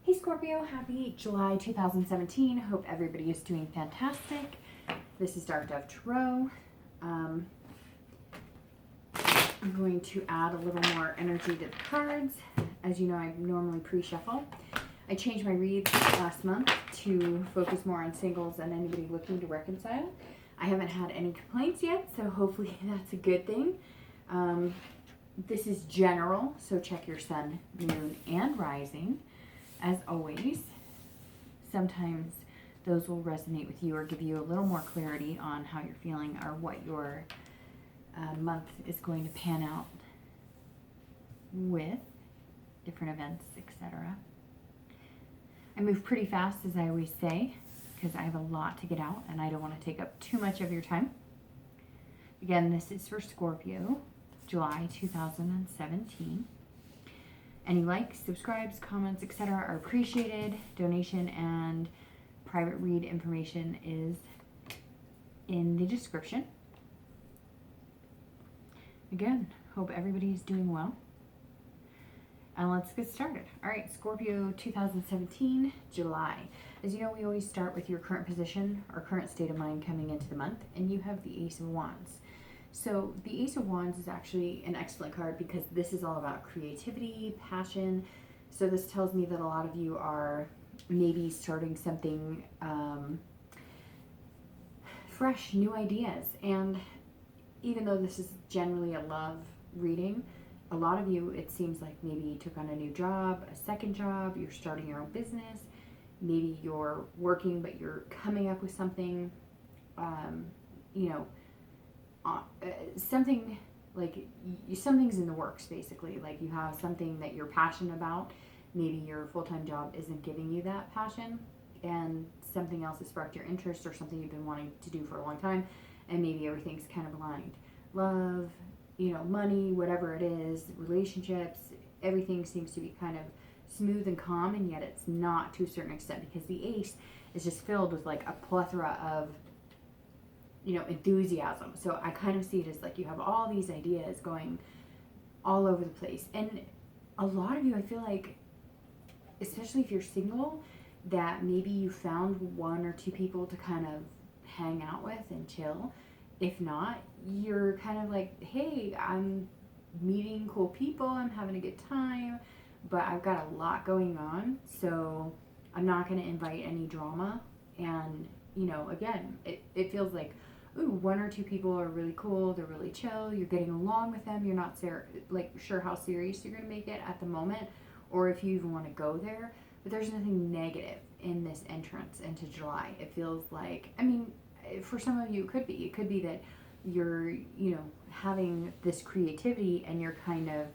Hey Scorpio, happy July 2017. Hope everybody is doing fantastic. This is Dark Dove Tarot. I'm going to add a little more energy to the cards. As you know, I normally pre-shuffle. I changed my reads last month to focus more on singles and anybody looking to reconcile. I haven't had any complaints yet, so hopefully that's a good thing. This is general, so check your sun, moon, and rising. As always, sometimes those will resonate with you or give you a little more clarity on how you're feeling or what your month is going to pan out with different events, etc. I move pretty fast, as I always say, because I have a lot to get out and I don't want to take up too much of your time. Again, this is for Scorpio, July 2017. Any likes, subscribes, comments, etc. are appreciated. Donation and private read information is in the description. Again, hope everybody's doing well. And let's get started. All right, Scorpio 2017, July. As you know, we always start with your current position or current state of mind coming into the month, and you have the Ace of Wands. So the Ace of Wands is actually an excellent card because this is all about creativity, passion. So this tells me that a lot of you are maybe starting something fresh, new ideas. And even though this is generally a love reading, a lot of you, it seems like maybe you took on a new job, a second job, you're starting your own business. Maybe you're working, but you're coming up with something, something like something's in the works, basically. Like you have something that you're passionate about. Maybe your full-time job isn't giving you that passion, and something else has sparked your interest or something you've been wanting to do for a long time, and maybe everything's kind of aligned. Love, money, whatever it is, relationships, everything seems to be kind of smooth and calm, and yet it's not to a certain extent because the Ace is just filled with like a plethora of enthusiasm. So I kind of see it as like you have all these ideas going all over the place. And a lot of you, I feel like, especially if you're single, that maybe you found one or two people to kind of hang out with and chill. If not, you're kind of like, hey, I'm meeting cool people, I'm having a good time, but I've got a lot going on, so I'm not going to invite any drama. And, again, it feels like, ooh, one or two people are really cool, they're really chill, you're getting along with them, you're not sure how serious you're going to make it at the moment, or if you even want to go there, but there's nothing negative in this entrance into July. It feels like, for some of you it could be that you're, having this creativity and you're kind of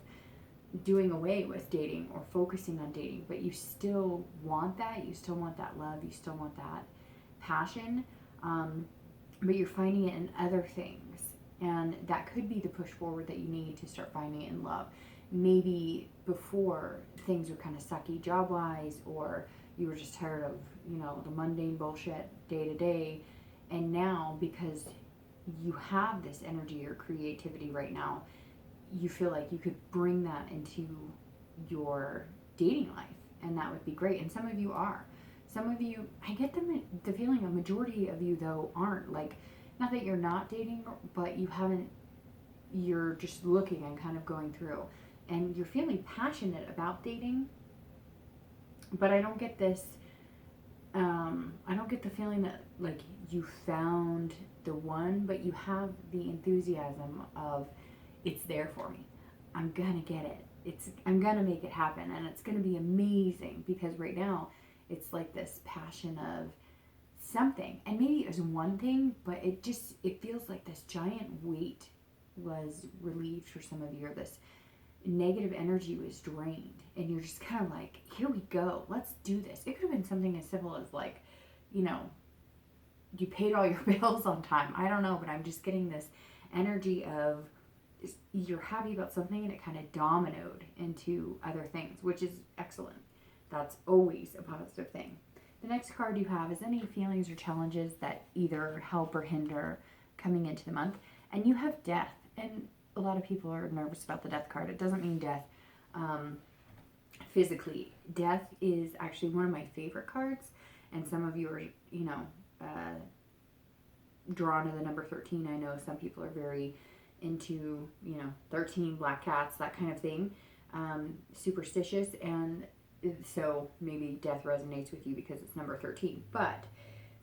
doing away with dating or focusing on dating, but you still want that, love, you still want that passion, but you're finding it in other things. And that could be the push forward that you need to start finding it in love. Maybe before things were kind of sucky job-wise, or you were just tired of, the mundane bullshit day to day. And now, because you have this energy or creativity right now, you feel like you could bring that into your dating life, and that would be great. And some of you are. Some of you, I get the feeling a majority of you, though, aren't. Like, not that you're not dating, but you're just looking and kind of going through. And you're feeling passionate about dating, but I don't get this, I don't get the feeling that, like, you found the one, but you have the enthusiasm of, it's there for me. I'm gonna get it. I'm gonna make it happen, and it's gonna be amazing, because right now, it's like this passion of something, and maybe it was one thing, but it feels like this giant weight was relieved for some of you, or this negative energy was drained, and you're just kind of like, here we go, let's do this. It could have been something as simple as like, you paid all your bills on time. I don't know, but I'm just getting this energy of you're happy about something and it kind of dominoed into other things, which is excellent. That's always a positive thing. The next card you have is any feelings or challenges that either help or hinder coming into the month. And you have death. And a lot of people are nervous about the death card. It doesn't mean death. physically. Death is actually one of my favorite cards, and some of you are, drawn to the number 13. I know some people are very into, 13 black cats, that kind of thing, superstitious, and so maybe death resonates with you because it's number 13. But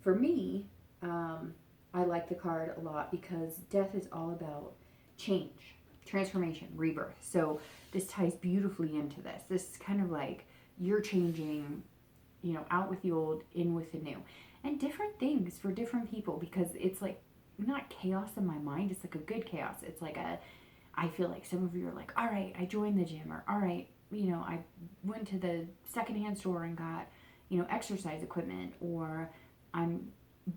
for me, I like the card a lot because death is all about change, transformation, rebirth. So this ties beautifully into this. This is kind of like you're changing, out with the old, in with the new. And different things for different people, because it's like not chaos in my mind, it's like a good chaos. It's like I feel like some of you are like, all right, I joined the gym, or all right, I went to the secondhand store and got, exercise equipment, or I'm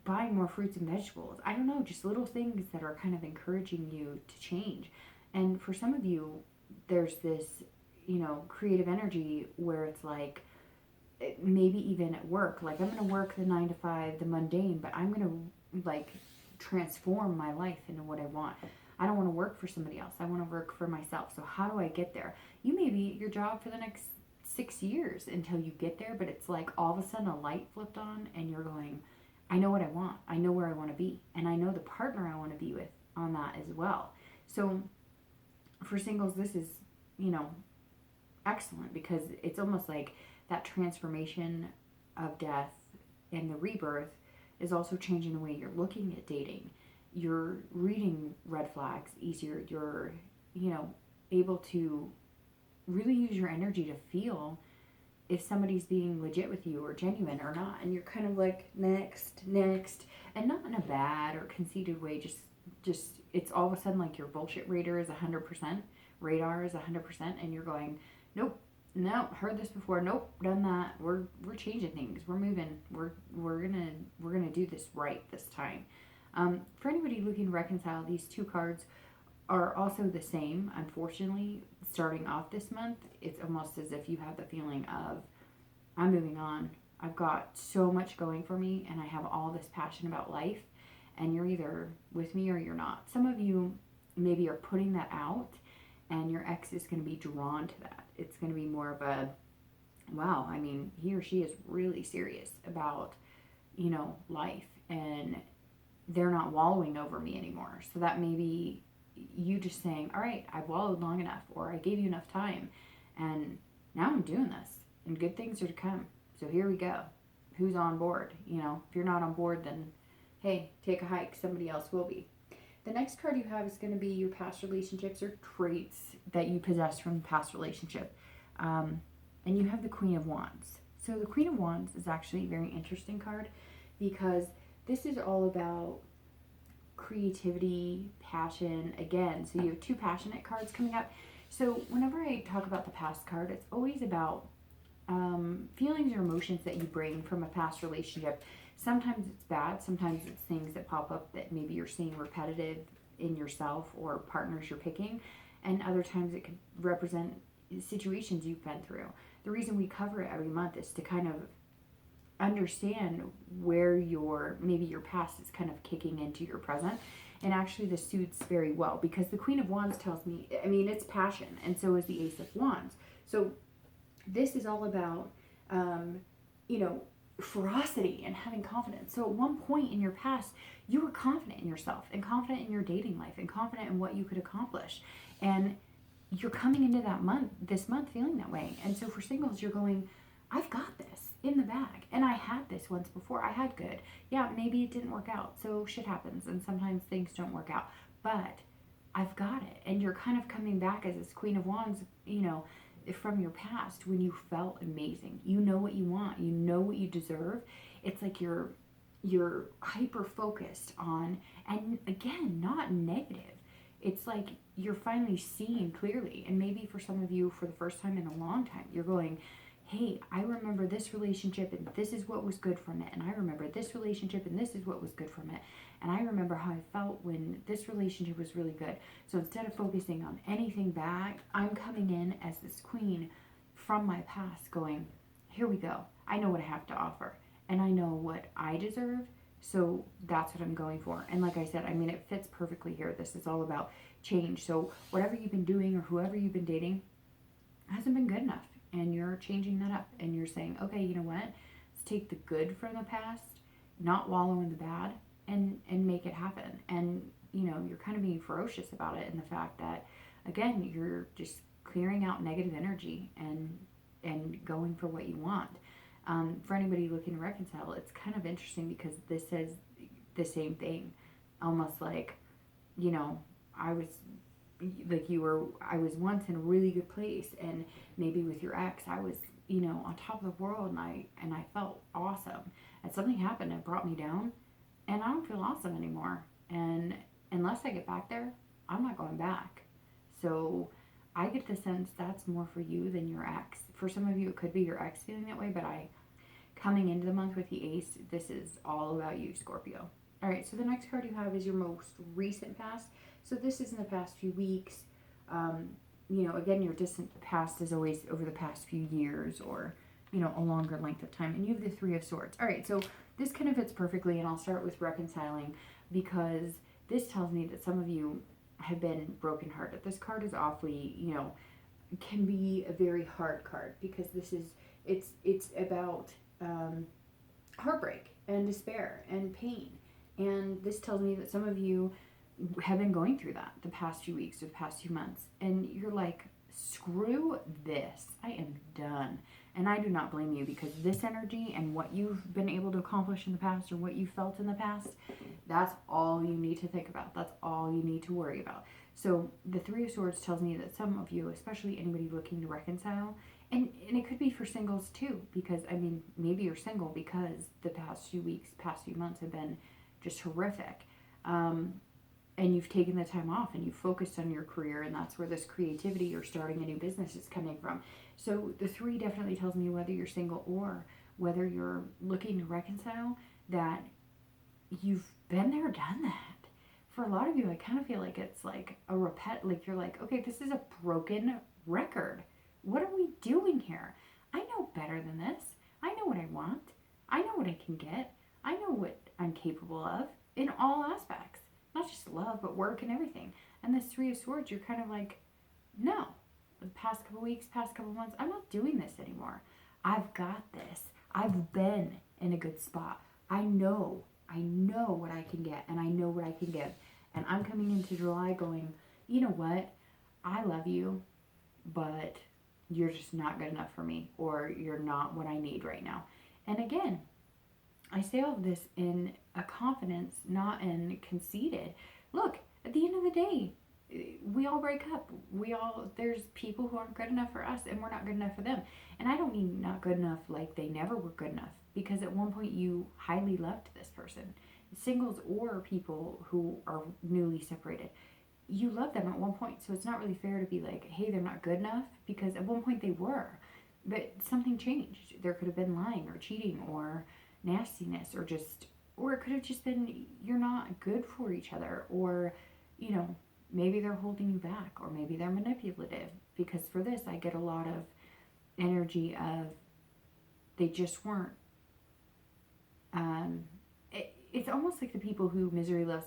buying more fruits and vegetables. I don't know, just little things that are kind of encouraging you to change. And for some of you, there's this, creative energy where it's like, maybe even at work, like I'm going to work the 9 to 5, the mundane, but I'm going to like transform my life into what I want. I don't want to work for somebody else. I want to work for myself. So how do I get there? You may be your job for the next 6 years until you get there, but it's like all of a sudden a light flipped on and you're going, I know what I want. I know where I want to be. And I know the partner I want to be with on that as well. So for singles, this is, excellent, because it's almost like that transformation of death and the rebirth is also changing the way you're looking at dating. You're reading red flags easier. You're, able to really use your energy to feel if somebody's being legit with you or genuine or not. And you're kind of like, next, and not in a bad or conceited way. Just it's all of a sudden like your bullshit radar is 100%, and you're going, nope, heard this before, nope, done that. We're changing things. We're moving. We're gonna do this right this time. For anybody looking to reconcile, these two cards are also the same. Unfortunately, starting off this month, it's almost as if you have the feeling of, I'm moving on. I've got so much going for me, and I have all this passion about life, and you're either with me or you're not. Some of you maybe are putting that out, and your ex is going to be drawn to that. It's going to be more of a, wow, I mean, he or she is really serious about, life, and they're not wallowing over me anymore. So that may be you just saying, all right, I've wallowed long enough, or I gave you enough time, and now I'm doing this, and good things are to come. So here we go. Who's on board? If you're not on board, then hey, take a hike. Somebody else will be. The next card you have is going to be your past relationships or traits that you possess from the past relationship. And you have the Queen of Wands. So the Queen of Wands is actually a very interesting card, because this is all about creativity, passion, again. So you have two passionate cards coming up. So whenever I talk about the past card, it's always about feelings or emotions that you bring from a past relationship. Sometimes it's bad, sometimes it's things that pop up that maybe you're seeing repetitive in yourself or partners you're picking, and other times it could represent situations you've been through. The reason we cover it every month is to kind of understand where maybe your past is kind of kicking into your present. And actually this suits very well, because the Queen of Wands tells me, it's passion, and so is the Ace of Wands. So this is all about, ferocity and having confidence. So at one point in your past, you were confident in yourself and confident in your dating life and confident in what you could accomplish. And you're coming into this month feeling that way. And so for singles, you're going, I've got this in the bag. And I had this once before. I had good. Yeah, maybe it didn't work out. So shit happens. And sometimes things don't work out. But I've got it. And you're kind of coming back as this Queen of Wands, from your past, when you felt amazing. You know what you want. You know what you deserve. It's like you're hyper focused on, and again, not negative. It's like you're finally seeing clearly. And maybe for some of you, for the first time in a long time, you're going, hey, I remember this relationship and this is what was good from it. And I remember this relationship and this is what was good from it. And I remember how I felt when this relationship was really good. So instead of focusing on anything bad, I'm coming in as this queen from my past going, here we go. I know what I have to offer. And I know what I deserve. So that's what I'm going for. And like I said, it fits perfectly here. This is all about change. So whatever you've been doing or whoever you've been dating hasn't been good enough. and you're changing that up, and you're saying, okay, you know what? Let's take the good from the past, not wallow in the bad, and make it happen. And you're kind of being ferocious about it, in the fact that, again, you're just clearing out negative energy and going for what you want. For anybody looking to reconcile, it's kind of interesting because this says the same thing, almost like, I was I was once in a really good place, and maybe with your ex, I was, on top of the world, and I felt awesome, and something happened and brought me down, and I don't feel awesome anymore. And unless I get back there, I'm not going back. So I get the sense that's more for you than your ex. For some of you, it could be your ex feeling that way, but coming into the month with the Ace, this is all about you, Scorpio. All right, so the next card you have is your most recent past. So this is in the past few weeks. Again, your distant past is always over the past few years, or, a longer length of time. And you have the Three of Swords. All right, so this kind of fits perfectly, and I'll start with reconciling, because this tells me that some of you have been brokenhearted. This card is awfully, can be a very hard card, because it's about heartbreak and despair and pain. And this tells me that some of you have been going through that the past few weeks or the past few months, and you're like, screw this, I am done. And I do not blame you, because this energy and what you've been able to accomplish in the past, or what you felt in the past, that's all you need to think about. That's all you need to worry about. So the Three of Swords tells me that some of you, especially anybody looking to reconcile, and it could be for singles too, because maybe you're single because the past few weeks, past few months have been just horrific. And you've taken the time off, and you've focused on your career, and that's where this creativity or starting a new business is coming from. So the three definitely tells me, whether you're single or whether you're looking to reconcile, that you've been there, done that. For a lot of you, I kind of feel like it's like like you're like, okay, this is a broken record. What are we doing here? I know better than this. I know what I want. I know what I can get. I know what I'm capable of in all aspects. Not just love, but work and everything. And this Three of Swords, you're kind of like, no. The past couple weeks, past couple months, I'm not doing this anymore. I've got this. I've been in a good spot. I know what I can get, and I know what I can give. And I'm coming into July going, you know what? I love you, but you're just not good enough for me, or you're not what I need right now. And again, I say all of this in a confidence, not in conceited. Look, at the end of the day, we all break up. There's people who aren't good enough for us, and we're not good enough for them. And I don't mean not good enough like they never were good enough, because at one point you highly loved this person. Singles or people who are newly separated, you love them at one point. So it's not really fair to be like, hey, they're not good enough, because at one point they were. But something changed. There could have been lying or cheating or nastiness, or it could have just been you're not good for each other, or maybe they're holding you back, or maybe they're manipulative. Because for this, I get a lot of energy of they just weren't. It's almost like the people who misery loves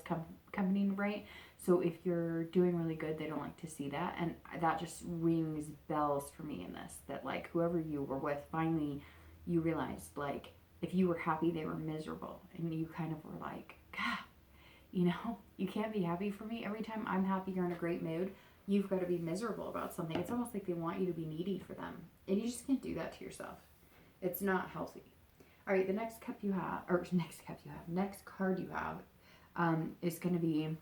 company, right? So if you're doing really good, they don't like to see that, and that just rings bells for me in this. That like whoever you were with, finally you realized, like, if you were happy, they were miserable, and you kind of were like, God, you can't be happy for me. Every time I'm happy, you're in a great mood. You've got to be miserable about something. It's almost like they want you to be needy for them, and you just can't do that to yourself. It's not healthy. All right, the next card you have is going to be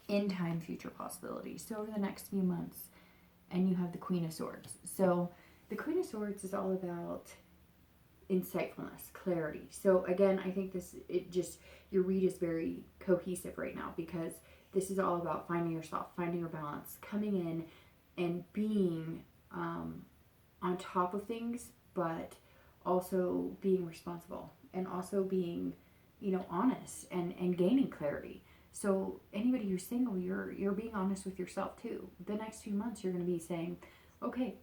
in time, future possibilities. So over the next few months, and you have the Queen of Swords. So the Queen of Swords is all about insightfulness, clarity. So again, I think your read is very cohesive right now, because this is all about finding yourself, finding your balance, coming in and being on top of things, but also being responsible, and also being, honest and gaining clarity. So anybody who's single, you're being honest with yourself too. The next few months, you're going to be saying, okay,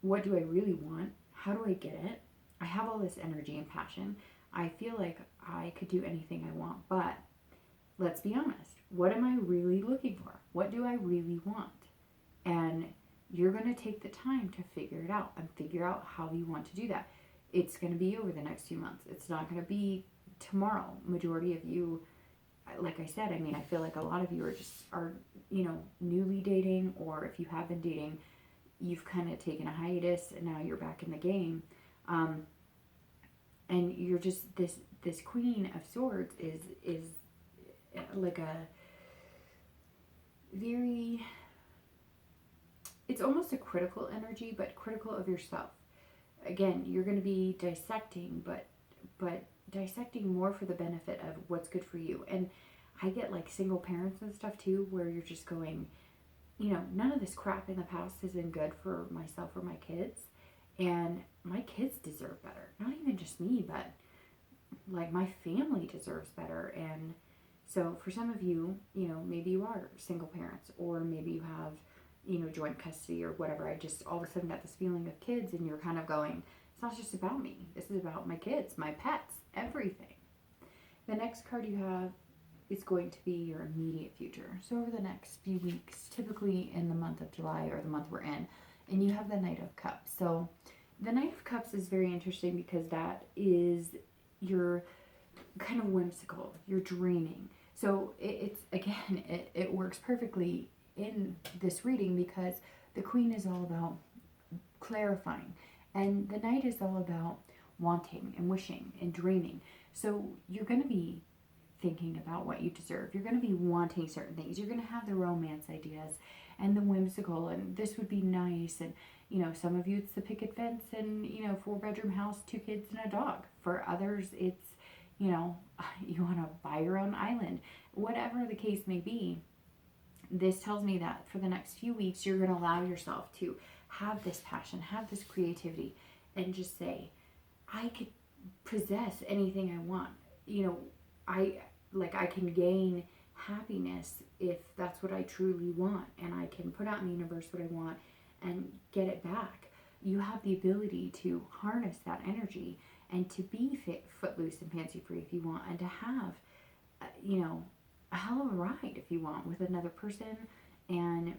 what do I really want? How do I get it? I have all this energy and passion. I feel like I could do anything I want, but let's be honest. What am I really looking for? What do I really want? And you're going to take the time to figure it out and figure out how you want to do that. It's going to be over the next few months. It's not going to be tomorrow. Majority of you, like I said, I mean, I feel like a lot of you are, newly dating, or if you have been dating, you've kind of taken a hiatus and now you're back in the game. And you're just this Queen of Swords is like a very, it's almost a critical energy, but critical of yourself. Again, you're going to be dissecting, but dissecting more for the benefit of what's good for you. And I get like single parents and stuff too, where you're just going, none of this crap in the past has been good for myself or my kids, and my kids deserve better. Not even just me, but like my family deserves better. And so for some of you, maybe you are single parents, or maybe you have, joint custody or whatever. I just all of a sudden got this feeling of kids, and you're kind of going, it's not just about me. This is about my kids, my pets, everything. The next card you have is going to be your immediate future. So over the next few weeks, typically in the month of July or the month we're in, and you have the Knight of Cups. So the Knight of Cups is very interesting because that is your kind of whimsical, you're dreaming. So it works perfectly in this reading because the Queen is all about clarifying, and the Knight is all about wanting and wishing and dreaming. So you're going to be thinking about what you deserve. You're going to be wanting certain things. You're going to have the romance ideas and the whimsical, and this would be nice. And some of you it's the picket fence and 4-bedroom house, 2 kids and a dog. For others it's you want to buy your own island. Whatever the case may be, this tells me that for the next few weeks you're going to allow yourself to have this passion, have this creativity, and just say, I could possess anything I want. I can gain happiness if that's what I truly want, and I can put out in the universe what I want and get it back. You have the ability to harness that energy and to be footloose and fancy free if you want, and to have, a hell of a ride if you want with another person. And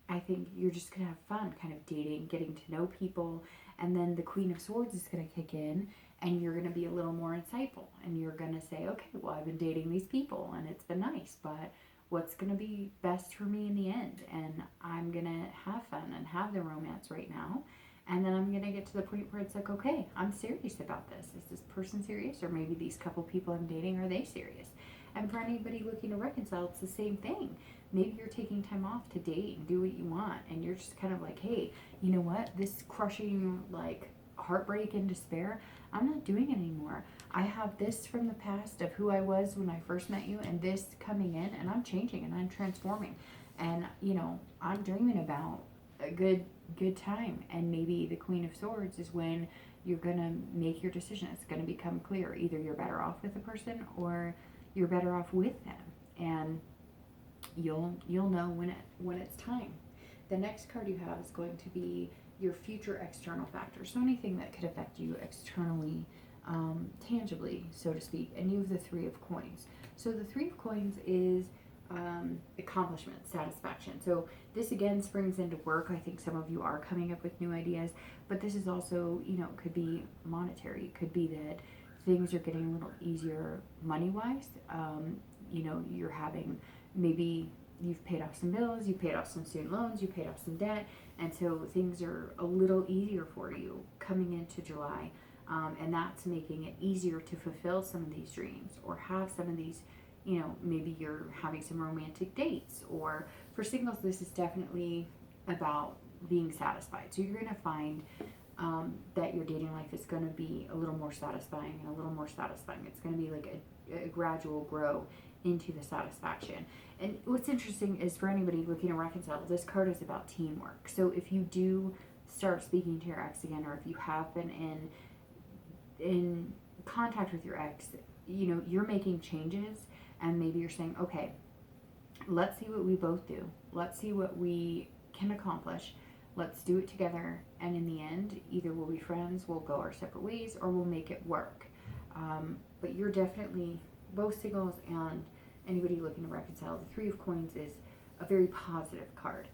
I think you're just going to have fun kind of dating, getting to know people, and then the Queen of Swords is going to kick in, and you're going to be a little more insightful, and you're going to say, okay, well, I've been dating these people and it's been nice, but what's going to be best for me in the end? And I'm going to have fun and have the romance right now. And then I'm going to get to the point where it's like, okay, I'm serious about this. Is this person serious? Or maybe these couple people I'm dating, are they serious? And for anybody looking to reconcile, it's the same thing. Maybe you're taking time off to date and do what you want, and you're just kind of like, hey, you know what? This crushing, like, heartbreak and despair, I'm not doing it anymore. I have this from the past of who I was when I first met you, and this coming in, and I'm changing and I'm transforming. And, I'm dreaming about a good time. And maybe the Queen of Swords is when you're going to make your decision. It's going to become clear. Either you're better off with the person, or you're better off with them, and you'll know when it's time. The next card you have is going to be your future external factors. So anything that could affect you externally, tangibly, so to speak. And you have the 3 of Coins. So the 3 of Coins is accomplishment, satisfaction. So this again springs into work. I think some of you are coming up with new ideas, but this is also, it could be monetary. It could be that things are getting a little easier money-wise. You're having, maybe you've paid off some bills, you paid off some student loans, you paid off some debt, and so things are a little easier for you coming into July. And that's making it easier to fulfill some of these dreams, or have some of these, maybe you're having some romantic dates, or for singles, this is definitely about being satisfied. So you're going to find that your dating life is going to be a little more satisfying and a little more satisfying. It's going to be like a gradual grow into the satisfaction. And what's interesting is, for anybody looking to reconcile, this card is about teamwork. So if you do start speaking to your ex again, or if you have been in contact with your ex, you're making changes, and maybe you're saying, okay, let's see what we both do. Let's see what we can accomplish. Let's do it together, and in the end, either we'll be friends, we'll go our separate ways, or we'll make it work. But you're definitely, both singles and anybody looking to reconcile, the 3 of Coins is a very positive card.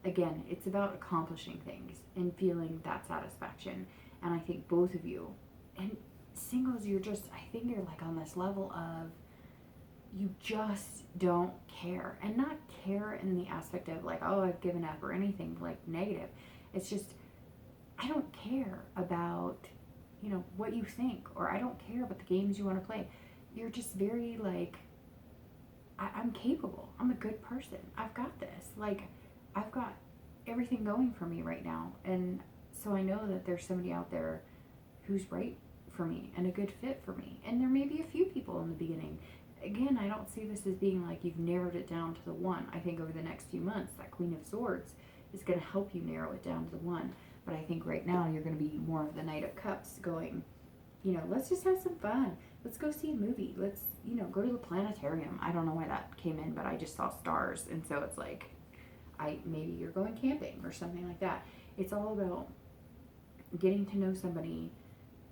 Again, it's about accomplishing things and feeling that satisfaction. And I think both of you, and singles, I think you're like on this level of, you just don't care. And not care in the aspect of like, oh, I've given up or anything like negative. It's just, I don't care about, what you think, or I don't care about the games you want to play. You're just very like, I'm capable. I'm a good person. I've got this. Like, I've got everything going for me right now. And so I know that there's somebody out there who's right for me and a good fit for me. And there may be a few people in the beginning. Again, I don't see this as being like you've narrowed it down to the one. I think over the next few months, that Queen of Swords is going to help you narrow it down to the one. But I think right now you're going to be more of the Knight of Cups going, let's just have some fun. Let's go see a movie. Let's, go to the planetarium. I don't know why that came in, but I just saw stars. And so it's like, maybe you're going camping or something like that. It's all about getting to know somebody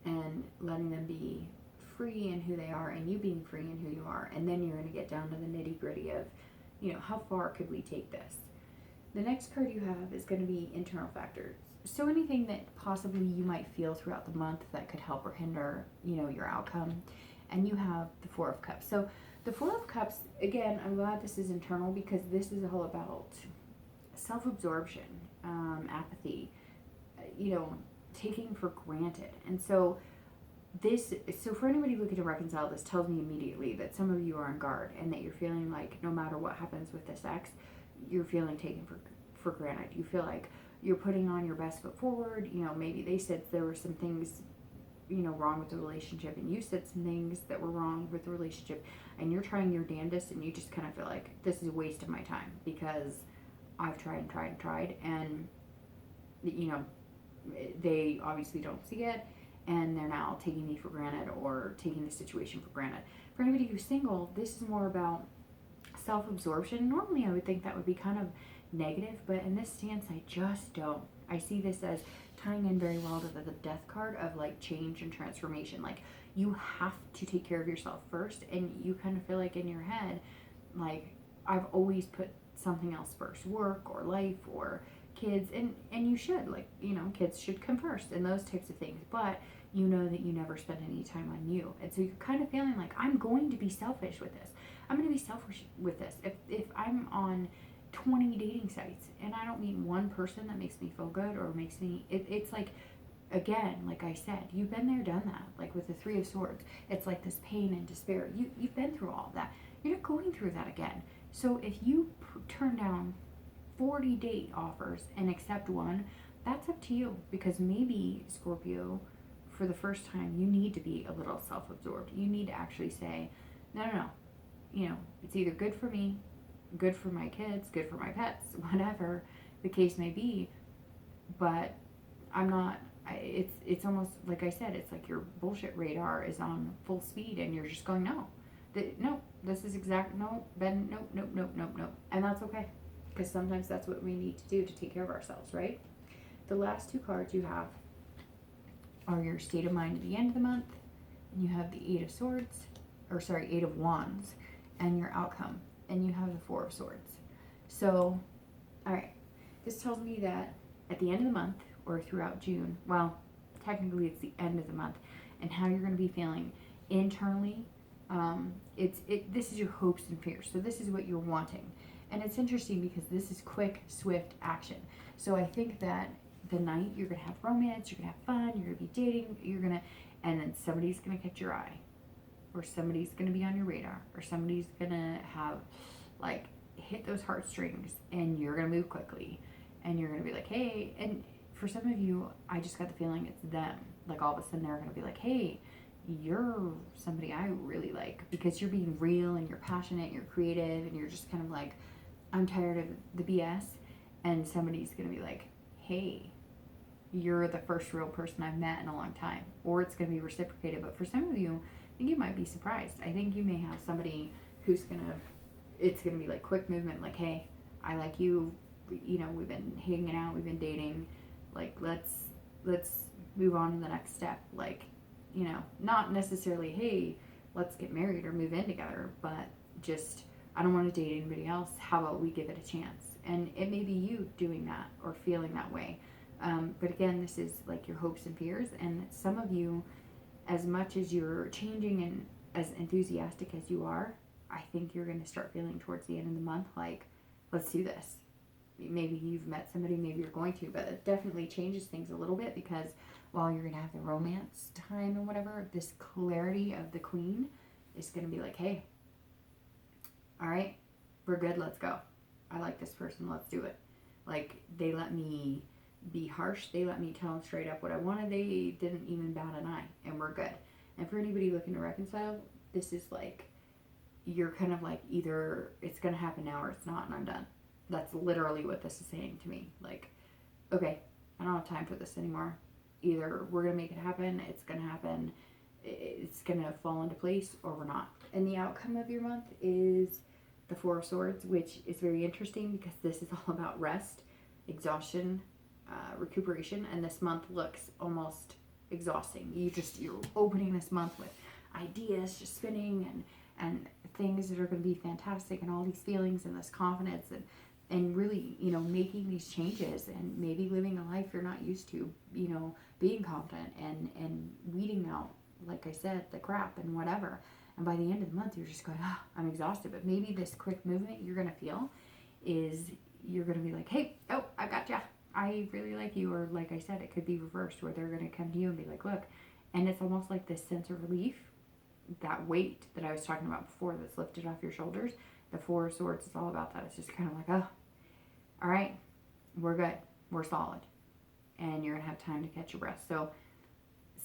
and letting them be free in who they are, and you being free in who you are. And then you're going to get down to the nitty gritty of, how far could we take this? The next card you have is going to be internal factors. So anything that possibly you might feel throughout the month that could help or hinder, your outcome. And you have the Four of Cups. So the Four of Cups, again, I'm glad this is internal, because this is all about self-absorption, apathy, taking for granted. And so for anybody looking to reconcile, this tells me immediately that some of you are on guard, and that you're feeling like no matter what happens with this ex, you're feeling taken for granted. You feel like you're putting on your best foot forward. Maybe they said there were some things, wrong with the relationship, and you said some things that were wrong with the relationship, and you're trying your damnedest, and you just kind of feel like this is a waste of my time because I've tried and tried and tried, and they obviously don't see it, and they're now taking me for granted or taking the situation for granted. For anybody who's single, this is more about self-absorption. Normally I would think that would be kind of negative, but in this stance I just don't. I see this as tying in very well to the death card of like change and transformation. Like, you have to take care of yourself first, and you kind of feel like in your head, like, I've always put something else first, work or life or kids, and you should, like, kids should come first and those types of things, but you know that you never spend any time on you. And so you're kind of feeling like, I'm going to be selfish with this. I'm going to be selfish with this. If I'm on 20 dating sites and I don't meet one person that makes me feel good or makes me, it's like, again, like I said, you've been there, done that. Like with the Three of Swords, it's like this pain and despair. You've been through all of that. You're not going through that again. So if you turn down 40 date offers and accept one, that's up to you. Because maybe, Scorpio, for the first time, you need to be a little self-absorbed. You need to actually say, no. It's either good for me, good for my kids, good for my pets, whatever the case may be, but I'm not, it's almost like I said, it's like your bullshit radar is on full speed and you're just going, no, this is no, Ben, nope. And that's okay, because sometimes that's what we need to do to take care of ourselves, right? The last two cards you have are your state of mind at the end of the month, and you have the Eight of Wands, and your outcome, and you have the Four of Swords. So, all right, this tells me that at the end of the month, or throughout June, well, technically it's the end of the month, and how you're going to be feeling internally, this is your hopes and fears. So this is what you're wanting. And it's interesting because this is quick, swift action. So I think that the night you're going to have romance, you're going to have fun, you're going to be dating, and then somebody's going to catch your eye, or somebody's going to be on your radar, or somebody's going to have, like, hit those heartstrings, and you're going to move quickly, and you're going to be like, hey, and for some of you, I just got the feeling it's them. Like, all of a sudden they're going to be like, hey, you're somebody I really like, because you're being real, and you're passionate, you're creative, and you're just kind of like, I'm tired of the BS, and somebody's going to be like, hey, you're the first real person I've met in a long time, or it's going to be reciprocated. But for some of you, I think you might be surprised. I think you may have somebody who's it's going to be like quick movement, like, hey, I like you, we've been hanging out, we've been dating, like, let's move on to the next step. Like, not necessarily, hey, let's get married or move in together, but just, I don't want to date anybody else. How about we give it a chance? And it may be you doing that or feeling that way. But again, this is like your hopes and fears. And some of you, as much as you're changing and as enthusiastic as you are, I think you're going to start feeling towards the end of the month like, let's do this. Maybe you've met somebody, maybe you're going to, but it definitely changes things a little bit, because while you're going to have the romance time and whatever, this clarity of the queen is going to be like, hey, all right, we're good, let's go. I like this person, let's do it. Like, they let me be harsh, they let me tell them straight up what I wanted, they didn't even bat an eye, and we're good. And for anybody looking to reconcile, this is like, you're kind of like, either it's going to happen now or it's not, and I'm done. That's literally what this is saying to me. Like, okay, I don't have time for this anymore. Either we're going to make it happen, it's going to happen, it's going to fall into place, or we're not. And the outcome of your month is the Four of Swords, which is very interesting because this is all about rest, exhaustion, recuperation, and this month looks almost exhausting. You're opening this month with ideas just spinning and things that are going to be fantastic, and all these feelings and this confidence, and really, making these changes and maybe living a life you're not used to, being confident and weeding out, like I said, the crap and whatever. And by the end of the month, you're just going, I'm exhausted. But maybe this quick movement you're going to feel is you're going to be like, hey, I gotcha. I really like you. Or like I said, it could be reversed where they're going to come to you and be like, look. And it's almost like this sense of relief, that weight that I was talking about before that's lifted off your shoulders. The Four of Swords is all about that. It's just kind of like, all right, we're good. We're solid. And you're going to have time to catch your breath. So,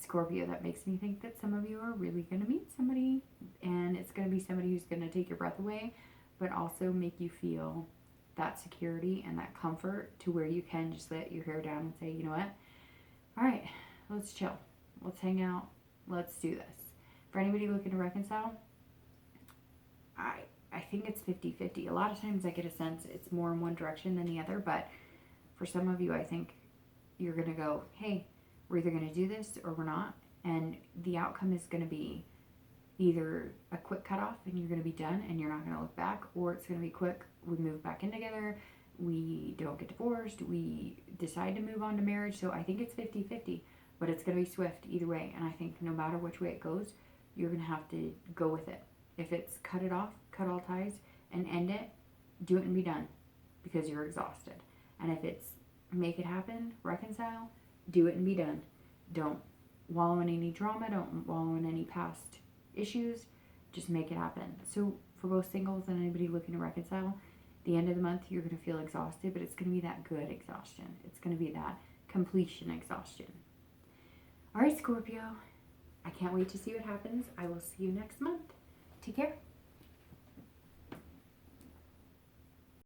Scorpio, that makes me think that some of you are really going to meet somebody, and it's going to be somebody who's going to take your breath away, but also make you feel that security and that comfort to where you can just let your hair down and say, you know what? All right, let's chill. Let's hang out. Let's do this. For anybody looking to reconcile, I think it's 50-50. A lot of times I get a sense it's more in one direction than the other, but for some of you, I think you're going to go, hey, we're either going to do this or we're not, and the outcome is going to be either a quick cutoff and you're going to be done and you're not going to look back, or it's going to be quick, we move back in together, we don't get divorced, we decide to move on to marriage. So I think it's 50-50, but it's going to be swift either way, and I think no matter which way it goes, you're going to have to go with it. If it's cut it off, cut all ties, and end it, do it and be done, because you're exhausted. And if it's make it happen, reconcile, do it and be done. Don't wallow in any drama, don't wallow in any past issues, just make it happen. So for both singles and anybody looking to reconcile, the end of the month you're going to feel exhausted, but it's going to be that good exhaustion. It's going to be that completion exhaustion. All right, Scorpio, I can't wait to see what happens. I will see you next month. Take care.